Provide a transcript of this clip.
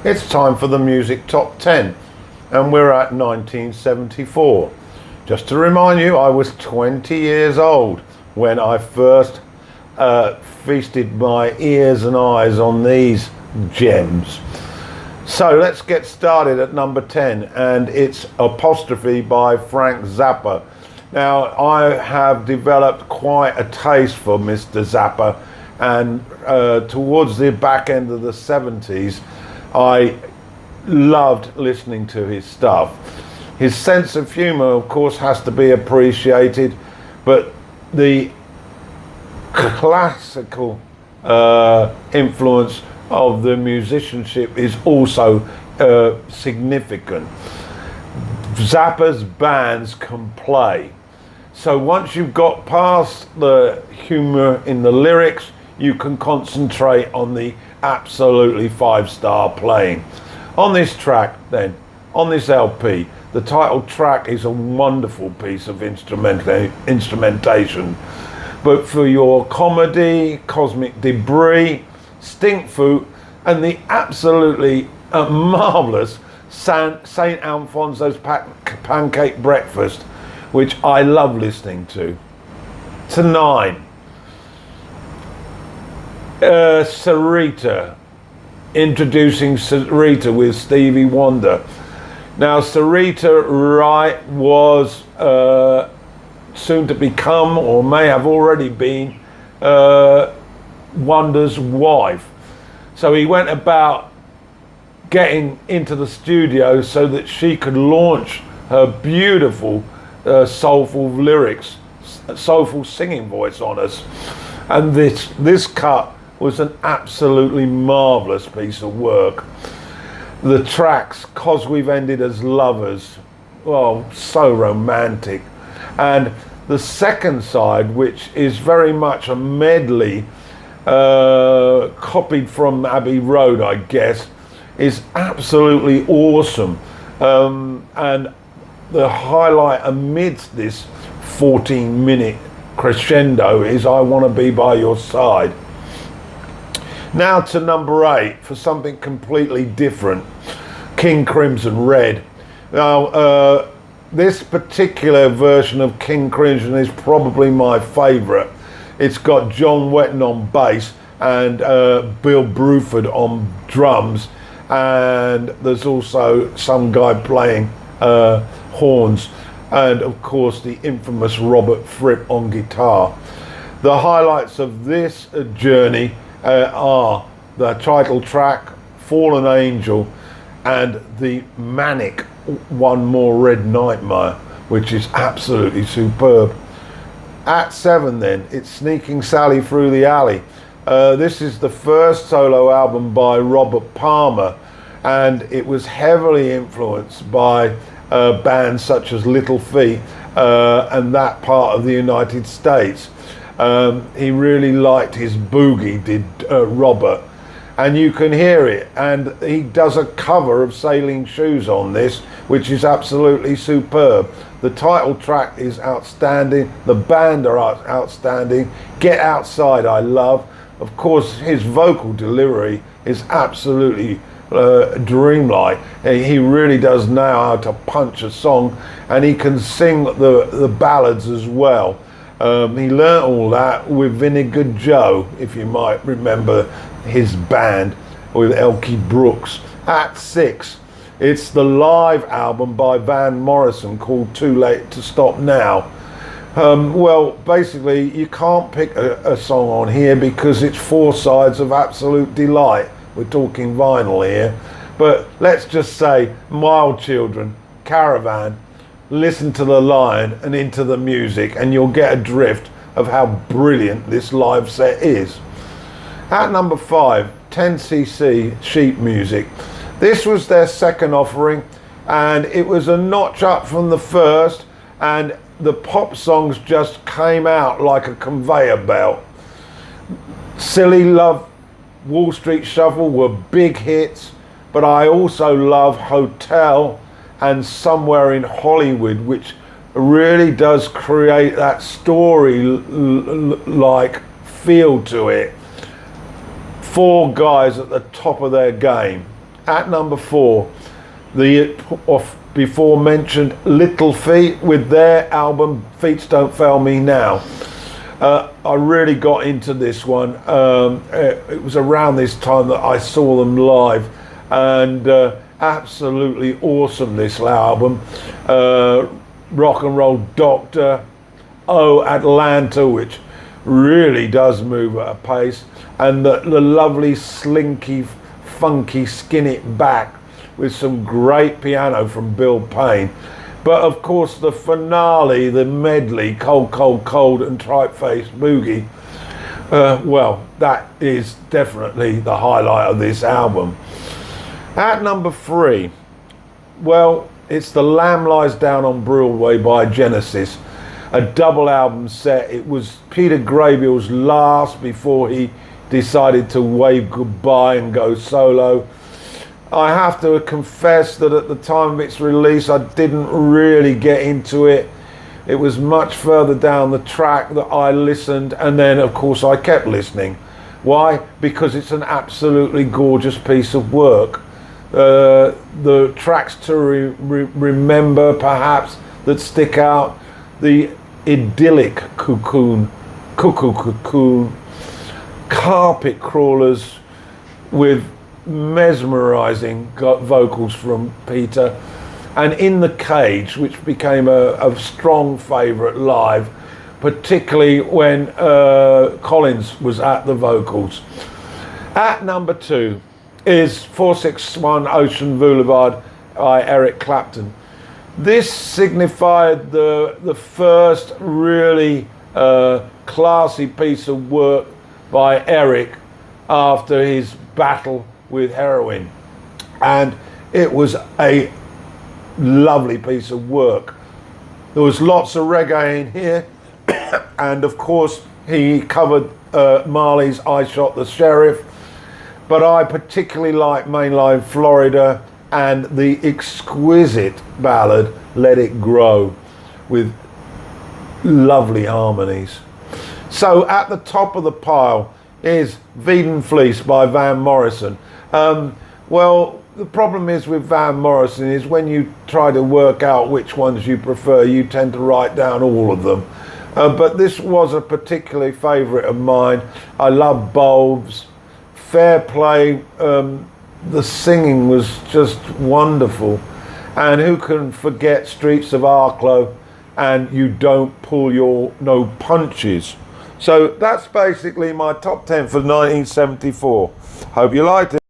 It's time for the Music Top 10, and we're at 1974. Just to remind you, I was 20 years old when I first feasted my ears and eyes on these gems. So let's get started at number 10, and it's Apostrophe by Frank Zappa. Now, I have developed quite a taste for Mr. Zappa, and towards the back end of the 70s, I loved listening to his stuff. His sense of humor, of course, has to be appreciated, but the classical influence of the musicianship is also significant. Zappa's bands can play. So once you've got past the humor in the lyrics, you can concentrate on the absolutely five-star playing. On this track then, on this LP, the title track is a wonderful piece of instrumentation. But for your comedy, Cosmic Debris, Stinkfoot, and the absolutely marvellous St. Alfonso's Pancake Breakfast, which I love listening to. To 9. Sarita, introducing Sarita with Stevie Wonder. Now, Sarita Wright was soon to become, or may have already been, Wonder's wife. So he went about getting into the studio so that she could launch her beautiful, soulful lyrics, soulful singing voice on us. And this cut was an absolutely marvellous piece of work. The tracks, 'Cause We've Ended as Lovers, well, so romantic. And the second side, which is very much a medley, copied from Abbey Road, I guess, is absolutely awesome. And the highlight amidst this 14-minute crescendo is I Want to Be By Your Side. Now to number 8 for something completely different, King Crimson Red. Now, this particular version of King Crimson is probably my favourite. It's got John Wetton on bass and Bill Bruford on drums, and there's also some guy playing horns, and of course the infamous Robert Fripp on guitar. The highlights of this journey are the title track, Fallen Angel, and the manic One More Red Nightmare, which is absolutely superb. At 7 then, it's Sneaking Sally Through the Alley. This is the first solo album by Robert Palmer, and it was heavily influenced by bands such as Little Feat and that part of the United States. He really liked his boogie, did Robert, and you can hear it. And he does a cover of Sailing Shoes on this, which is absolutely superb. The title track is outstanding. The band are outstanding. Get Outside, I love. Of course, his vocal delivery is absolutely dreamlike. He really does know how to punch a song, and he can sing the ballads as well. He learnt all that with Vinegar Joe, if you might remember his band with Elkie Brooks. At 6, it's the live album by Van Morrison called Too Late to Stop Now. Well, basically, you can't pick a song on here because it's 4 sides of absolute delight. We're talking vinyl here. But let's just say, Mild Children, Caravan, listen to The Lion and Into the Music, and you'll get a drift of how brilliant this live set is. At number 5, 10cc Sheet Music. This was their second offering, and it was a notch up from the first, and the pop songs just came out like a conveyor belt. Silly Love, Wall Street Shuffle were big hits, but I also love Hotel and Somewhere in Hollywood, which really does create that story-like feel to it. 4 guys at the top of their game. At number 4, the before mentioned Little Feat with their album Feet Don't Fail Me Now. I really got into this one. It was around this time that I saw them live, and absolutely awesome, this album. Rock and Roll Doctor, Oh Atlanta, which really does move at a pace, and the lovely slinky funky Skin It Back with some great piano from Bill Payne. But of course the finale, the medley, Cold Cold Cold and Tripe Face Boogie, well, that is definitely the highlight of this album. At number 3, well, it's The Lamb Lies Down on Broadway by Genesis, a double album set. It was Peter Gabriel's last before he decided to wave goodbye and go solo. I have to confess that at the time of its release, I didn't really get into it. It was much further down the track that I listened, and then of course I kept listening. Why? Because it's an absolutely gorgeous piece of work. The tracks to remember perhaps that stick out: the idyllic cuckoo, Carpet Crawlers with mesmerizing vocals from Peter, and In the Cage, which became a strong favorite live, particularly when Collins was at the vocals. At number 2 is 461 Ocean Boulevard by Eric Clapton. This signified the first really classy piece of work by Eric after his battle with heroin, and it was a lovely piece of work. There was lots of reggae in here, and of course he covered Marley's I Shot the Sheriff, but I particularly like Mainline Florida and the exquisite ballad Let It Grow with lovely harmonies. So at the top of the pile is Veedon Fleece by Van Morrison. Well, the problem is with Van Morrison is when you try to work out which ones you prefer, you tend to write down all of them. But this was a particularly favourite of mine. I love Bulbs, Fair Play. The singing was just wonderful. And who can forget Streets of Arklow and You Don't Pull Your No Punches. So that's basically my top 10 for 1974. Hope you liked it.